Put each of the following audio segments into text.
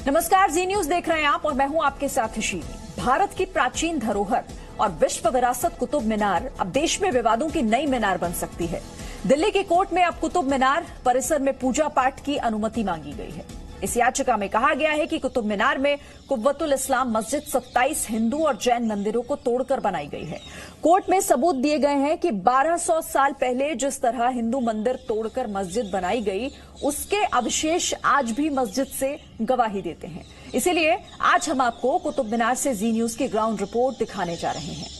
नमस्कार, जी न्यूज देख रहे हैं आप और मैं हूं आपके साथ शीली। भारत की प्राचीन धरोहर और विश्व विरासत कुतुब मीनार अब देश में विवादों की नई मीनार बन सकती है। दिल्ली की कोर्ट में अब कुतुब मीनार परिसर में पूजा पाठ की अनुमति मांगी गई है। इस याचिका में कहा गया है कि कुतुब मीनार में कुव्वतुल इस्लाम मस्जिद 27 हिंदू और जैन मंदिरों को तोड़कर बनाई गई है। कोर्ट में सबूत दिए गए हैं कि 1200 साल पहले जिस तरह हिंदू मंदिर तोड़कर मस्जिद बनाई गई, उसके अवशेष आज भी मस्जिद से गवाही देते हैं। इसीलिए आज हम आपको कुतुब मीनार से जी न्यूज की ग्राउंड रिपोर्ट दिखाने जा रहे हैं।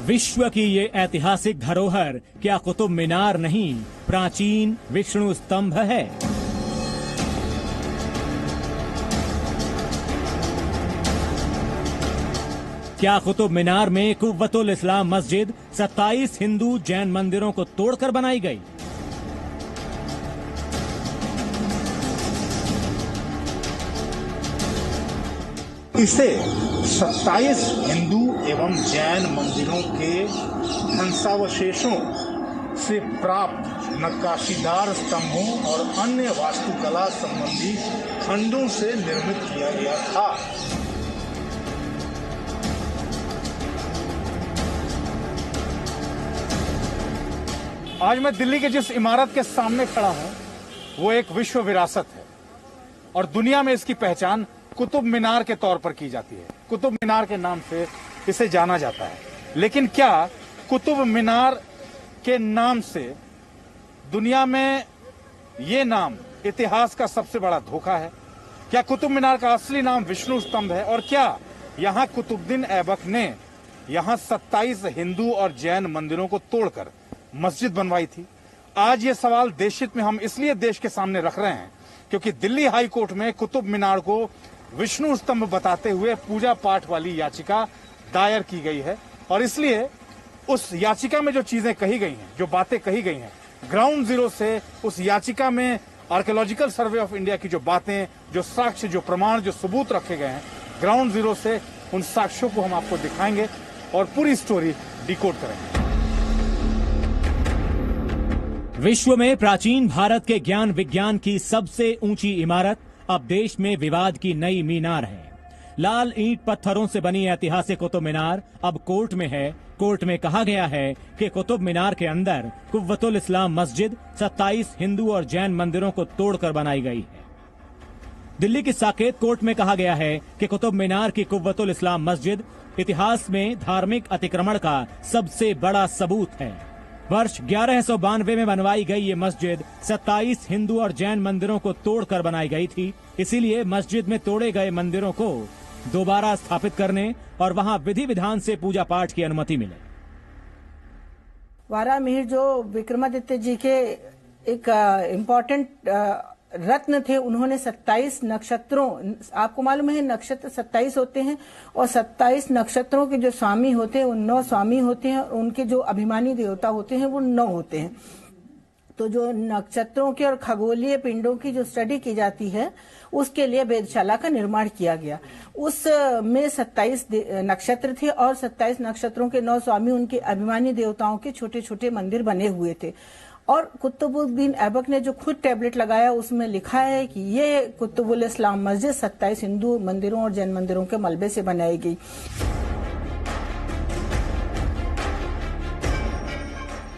विश्व की ये ऐतिहासिक धरोहर क्या कुतुब मीनार नहीं, प्राचीन विष्णु स्तंभ है। क्या कुतुब मीनार में कुव्वतुल इस्लाम मस्जिद 27 हिंदू जैन मंदिरों को तोड़कर बनाई गई? इसे 27 हिंदू एवं जैन मंदिरों के ध्वंसावशेषों से प्राप्त नक्काशीदार स्तंभों और अन्य वास्तुकला संबंधी खंडों से निर्मित किया गया था। आज मैं दिल्ली के जिस इमारत के सामने खड़ा हूं, वो एक विश्व विरासत है और दुनिया में इसकी पहचान कुतुब मीनार के तौर पर की जाती है। कुतुब मीनार के नाम से इसे जाना जाता है। लेकिन क्या कुतुब मीनार के नाम से दुनिया में ये नाम इतिहास का सबसे बड़ा धोखा है? क्या कुतुब मीनार का असली नाम विष्णु स्तंभ है? और क्या यहाँ कुतुबुद्दीन ऐबक ने यहाँ 27 हिंदू और जैन मंदिरों को तोड़कर मस्जिद बनवाई थी? आज ये सवाल देशहित में हम इसलिए देश के सामने रख रहे हैं क्योंकि दिल्ली हाई कोर्ट में कुतुब मीनार को विष्णु स्तंभ बताते हुए पूजा पाठ वाली याचिका दायर की गई है। और इसलिए उस याचिका में जो चीजें कही गई हैं, जो बातें कही गई हैं, ग्राउंड जीरो से उस याचिका में आर्कियोलॉजिकल सर्वे ऑफ इंडिया की जो बातें, जो साक्ष्य, जो प्रमाण, जो सबूत रखे गए हैं, ग्राउंड जीरो से उन साक्ष्यों को हम आपको दिखाएंगे और पूरी स्टोरी डिकोड करेंगे। विश्व में प्राचीन भारत के ज्ञान विज्ञान की सबसे ऊंची इमारत अब देश में विवाद की नई मीनार है। लाल ईंट पत्थरों से बनी ऐतिहासिक कुतुब मीनार अब कोर्ट में है। कोर्ट में कहा गया है कि कुतुब मीनार के अंदर कुव्वतुल इस्लाम मस्जिद 27 हिंदू और जैन मंदिरों को तोड़कर बनाई गई है। दिल्ली की साकेत कोर्ट में कहा गया है कि कुतुब मीनार की कुव्वतुल इस्लाम मस्जिद इतिहास में धार्मिक अतिक्रमण का सबसे बड़ा सबूत है। वर्ष 1192 में बनवाई गई ये मस्जिद 27 हिंदू और जैन मंदिरों को तोड़कर बनाई गई थी। इसीलिए मस्जिद में तोड़े गए मंदिरों को दोबारा स्थापित करने और वहां विधि विधान से पूजा पाठ की अनुमति मिले। वारामिहिर जो विक्रमादित्य जी के एक इम्पोर्टेंट रत्न थे, उन्होंने 27 नक्षत्रों, आपको मालूम है नक्षत्र 27 होते हैं और 27 नक्षत्रों के जो स्वामी होते हैं वो 9 स्वामी होते हैं। उनके जो अभिमानी देवता होते हैं वो 9 होते हैं। तो जो नक्षत्रों के और खगोलीय पिंडों की जो स्टडी की जाती है, उसके लिए वेधशाला का निर्माण किया गया। उस में 27 नक्षत्र थे और 27 नक्षत्रों के 9 स्वामी, उनके अभिमानी देवताओं के छोटे छोटे मंदिर बने हुए थे। और कुतुबुद्दीन ऐबक ने जो खुद टैबलेट लगाया, उसमें लिखा है कि ये कुतुबुल इस्लाम मस्जिद 27 हिंदू मंदिरों और जैन मंदिरों के मलबे से बनाई गई।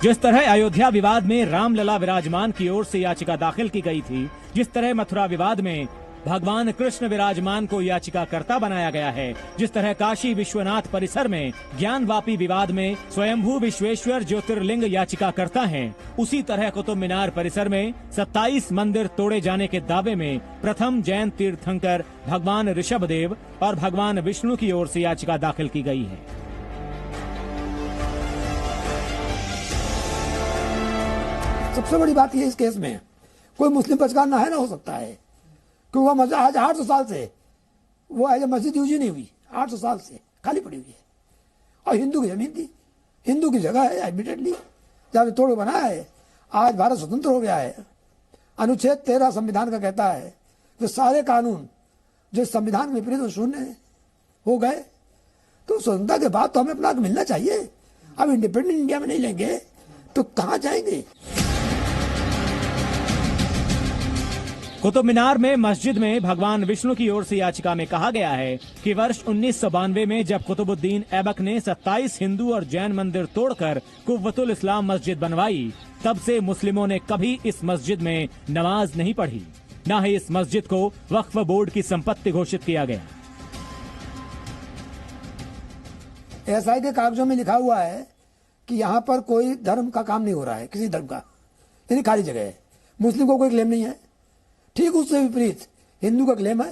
जिस तरह अयोध्या विवाद में रामलला विराजमान की ओर से याचिका दाखिल की गई थी, जिस तरह मथुरा विवाद में भगवान कृष्ण विराजमान को याचिकाकर्ता बनाया गया है। जिस तरह काशी विश्वनाथ परिसर में ज्ञानवापी विवाद में स्वयंभू विश्वेश्वर ज्योतिर्लिंग याचिकाकर्ता हैं, उसी तरह कुतुब मीनार परिसर में 27 मंदिर तोड़े जाने के दावे में प्रथम जैन तीर्थंकर भगवान ऋषभदेव और भगवान विष्णु की ओर से याचिका दाखिल की गई है। सबसे बड़ी बात यह इस केस में कोई मुस्लिम पक्षकार ना है ना हो सकता है, क्योंकि वह मस्जिद आज 800 साल से वो एज मस्जिद यूज ही नहीं हुई, 800 साल से खाली पड़ी हुई है और हिंदू की जमीन थी, हिंदू की जगह है एडमिटेडली, जहाँ तोड़ बनाया है। आज भारत स्वतंत्र हो गया है। अनुच्छेद 13 संविधान का कहता है कि सारे कानून जो संविधान के विपरीत शून्य हो गए, तो स्वतंत्रता के बाद तो हमें अपना मिलना चाहिए। अब इंडिपेंडेंट इंडिया में नहीं लेंगे तो कहाँ जाएंगे। कुतुब मीनार में मस्जिद में भगवान विष्णु की ओर से याचिका में कहा गया है कि वर्ष 1992 में जब कुतुबुद्दीन ऐबक ने 27 हिंदू और जैन मंदिर तोड़कर कुव्वतुल इस्लाम मस्जिद बनवाई, तब से मुस्लिमों ने कभी इस मस्जिद में नमाज नहीं पढ़ी, न ही इस मस्जिद को वक्फ बोर्ड की संपत्ति घोषित किया गया। एसआई के कागजों में लिखा हुआ है कि यहाँ पर कोई धर्म का काम नहीं हो रहा है, किसी धर्म का, यानी खाली जगह है। मुस्लिम को कोई क्लेम नहीं है। ठीक उससे विपरीत हिंदू का क्लेम है,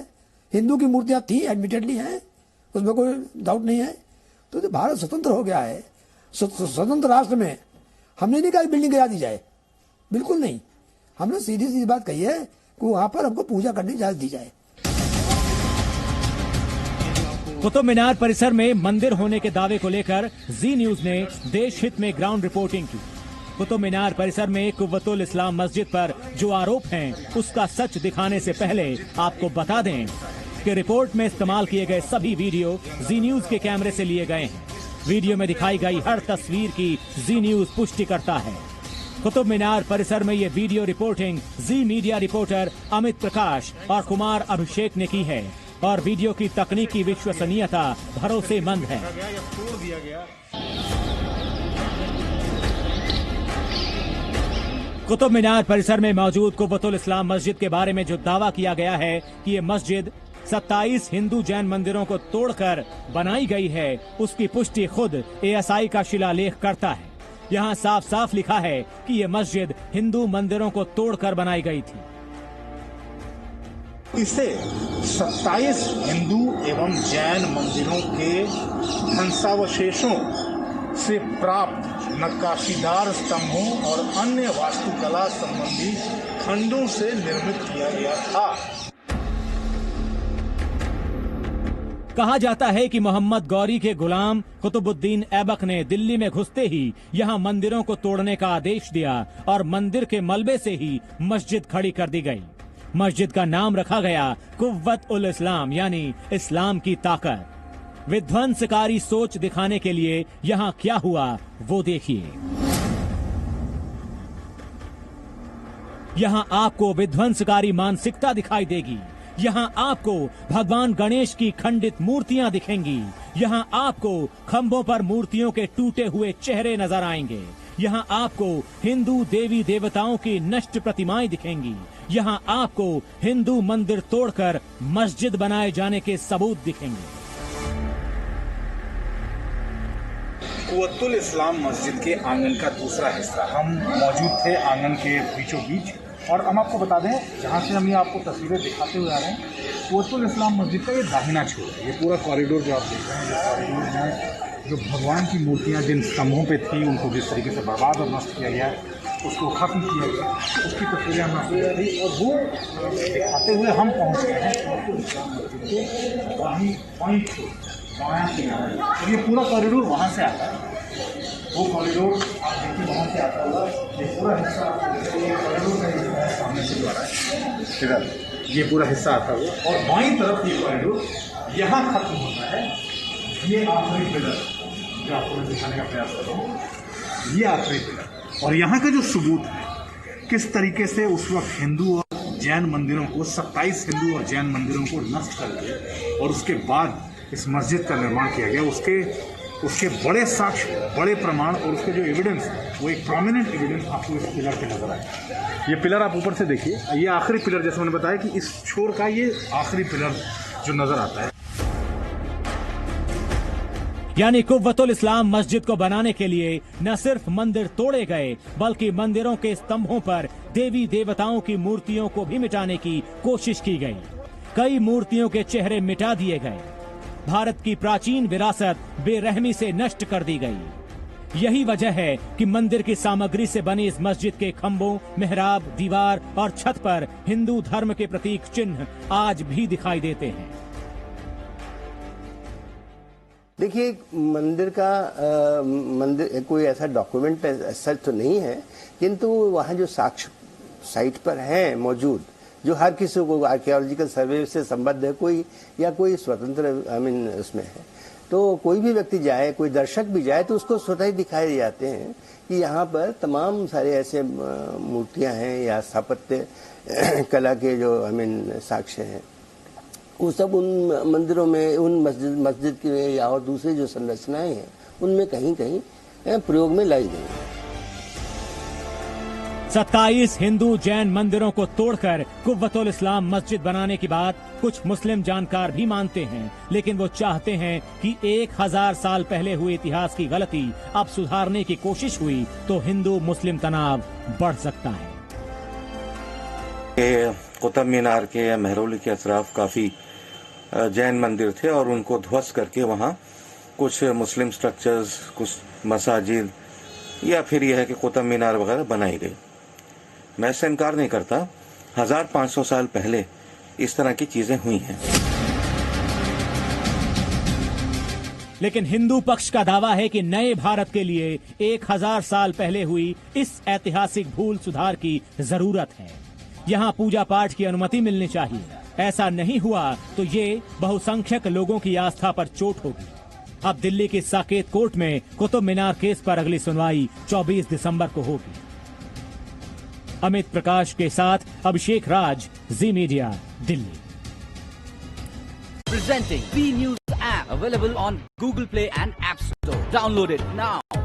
हिंदू की मूर्तियां थी, एडमिटेडली हैं, उसमें कोई डाउट नहीं है। तो भारत स्वतंत्र हो गया है, स्वतंत्र राष्ट्र में हमने नहीं कहा बिल्डिंग गिरा दी जाए, बिल्कुल नहीं। हमने सीधी सीधी बात कही है कि वहां पर हमको पूजा करने की इजाजत दी जाए। कुतुब मीनार परिसर में मंदिर होने के दावे को लेकर जी न्यूज ने देश हित में ग्राउंड रिपोर्टिंग की। कुतुब मीनार परिसर में कुव्वतुल इस्लाम मस्जिद पर जो आरोप हैं, उसका सच दिखाने से पहले आपको बता दें कि रिपोर्ट में इस्तेमाल किए गए सभी वीडियो जी न्यूज के कैमरे से लिए गए हैं। वीडियो में दिखाई गई हर तस्वीर की जी न्यूज पुष्टि करता है। कुतुब मीनार परिसर में ये वीडियो रिपोर्टिंग जी मीडिया रिपोर्टर अमित प्रकाश और कुमार अभिषेक ने की है और वीडियो की तकनीकी विश्वसनीयता भरोसेमंद है। कुतुब मीनार परिसर में मौजूद कुव्वतुल इस्लाम मस्जिद के बारे में जो दावा किया गया है कि ये मस्जिद 27 हिंदू जैन मंदिरों को तोड़कर बनाई गई है, उसकी पुष्टि खुद एएसआई का शिलालेख करता है। यहाँ साफ साफ लिखा है कि ये मस्जिद हिंदू मंदिरों को तोड़कर बनाई गई थी। इसे 27 हिंदू एवं जैन मंदिरों के ध्वंसावशेषों से प्राप्त नक्काशीदार स्तंभों और अन्य वास्तुकला संबंधी खंडों से निर्मित किया गया था। कहा जाता है कि मोहम्मद गौरी के गुलाम कुतुबुद्दीन ऐबक ने दिल्ली में घुसते ही यहाँ मंदिरों को तोड़ने का आदेश दिया और मंदिर के मलबे से ही मस्जिद खड़ी कर दी गई। मस्जिद का नाम रखा गया कुव्वत उल इस्लाम, यानी इस्लाम की ताकत। विध्वंसकारी सोच दिखाने के लिए यहाँ क्या हुआ वो देखिए। यहाँ आपको विध्वंसकारी मानसिकता दिखाई देगी। यहाँ आपको भगवान गणेश की खंडित मूर्तियां दिखेंगी। यहाँ आपको खंभों पर मूर्तियों के टूटे हुए चेहरे नजर आएंगे। यहाँ आपको हिंदू देवी देवताओं की नष्ट प्रतिमाएं दिखेंगी। यहाँ आपको हिंदू मंदिर तोड़कर मस्जिद बनाए जाने के सबूत दिखेंगे। कुव्वतुल इस्लाम मस्जिद के आंगन का दूसरा हिस्सा, हम मौजूद थे आंगन के बीचों बीच, और हम आपको बता दें जहाँ से हम ये आपको तस्वीरें दिखाते हुए आ रहे हैं, कुव्वतुल इस्लाम मस्जिद का ये दाहिना छोर है। ये पूरा कॉरिडोर जो आप देख रहे हैं, ये कॉरिडोर में जो भगवान की मूर्तियाँ जिन स्तंभों पे थी उनको जिस तरीके से बर्बाद और नष्ट किया गया, उसको खत्म किया गया, उसकी तस्वीरें हम आपको दे रही, और वो दिखाते हुए हम पहुँच गए हैं कुव्वतुल इस्लाम मस्जिद के वहीं पॉइंट और ये पूरा कॉरिडोर वहाँ से आता है। वो कॉरिडोर आप देखिए वहाँ से आता हुआ, ये पूरा हिस्सा ये कॉरिडोर का हिस्सा है, सामने से जो आ रहा है इधर, ये पूरा हिस्सा आता हुआ, और बाईं तरफ ये कॉरिडोर यहाँ खत्म होता है। ये आखिरी पिलर जो आपको मैं दिखाने का प्रयास कर रहा हूँ, ये आखिरी पिलर, और यहाँ का जो सबूत है किस तरीके से उस वक्त हिंदू और जैन मंदिरों को 27 हिंदू और जैन मंदिरों को नष्ट करके और उसके बाद इस मस्जिद का निर्माण किया गया, उसके उसके बड़े साक्ष्य, बड़े प्रमाण और उसके जो एविडेंस, वो एक प्रोमिनेंट एविडेंस आपको इस पिलर पे नजर आए। ये पिलर आप ऊपर से देखिए, ये आखिरी पिलर, जैसे मैंने बताया कि इस छोर का ये आखिरी पिलर जो नजर आता है। यानी कुव्वतुल इस्लाम मस्जिद को बनाने के लिए न सिर्फ मंदिर तोड़े गए, बल्कि मंदिरों के स्तंभों पर देवी देवताओं की मूर्तियों को भी मिटाने की कोशिश की गई। कई मूर्तियों के चेहरे मिटा दिए गए। भारत की प्राचीन विरासत बेरहमी से नष्ट कर दी गई। यही वजह है कि मंदिर की सामग्री से बनी इस मस्जिद के खंभों, मेहराब, दीवार और छत पर हिंदू धर्म के प्रतीक चिन्ह आज भी दिखाई देते हैं। देखिए, मंदिर कोई ऐसा डॉक्यूमेंट सच तो नहीं है, किंतु वहाँ जो साक्ष्य साइट पर हैं मौजूद, जो हर किसी को आर्कियोलॉजिकल सर्वे से संबद्ध है कोई, या कोई स्वतंत्र उसमें है, तो कोई भी व्यक्ति जाए, कोई दर्शक भी जाए, तो उसको स्वतः ही दिखाए जाते हैं कि यहाँ पर तमाम सारे ऐसे मूर्तियाँ हैं या स्थापत्य कला के जो साक्ष्य हैं, वो सब उन मंदिरों में, उन मस्जिद के या और दूसरी जो संरचनाएं हैं, उनमें कहीं कहीं प्रयोग में लाई गई हैं। 27 हिंदू जैन मंदिरों को तोड़कर कुव्वतुल इस्लाम मस्जिद बनाने की बात कुछ मुस्लिम जानकार भी मानते हैं, लेकिन वो चाहते हैं कि 1000 साल पहले हुए इतिहास की गलती अब सुधारने की कोशिश हुई तो हिंदू मुस्लिम तनाव बढ़ सकता है। कुतुब मीनार के या मेहरौली के अतराफ काफी जैन मंदिर थे और उनको ध्वस्त करके वहाँ कुछ मुस्लिम स्ट्रक्चर्स, कुछ मसाजिद या फिर यह है कि कुतुब मीनार वगैरह बनाई गई। मैं इससे इनकार नहीं करता, 1500 साल पहले इस तरह की चीजें हुई हैं। लेकिन हिंदू पक्ष का दावा है कि नए भारत के लिए 1000 साल पहले हुई इस ऐतिहासिक भूल सुधार की जरूरत है। यहाँ पूजा पाठ की अनुमति मिलनी चाहिए। ऐसा नहीं हुआ तो ये बहुसंख्यक लोगों की आस्था पर चोट होगी। अब दिल्ली के साकेत कोर्ट में कुतुब मीनार केस पर अगली सुनवाई 24 दिसंबर को होगी। अमित प्रकाश के साथ Abhishek Raj, Zee media, Delhi. Presenting B News app available on Google Play and App Store. Download it now.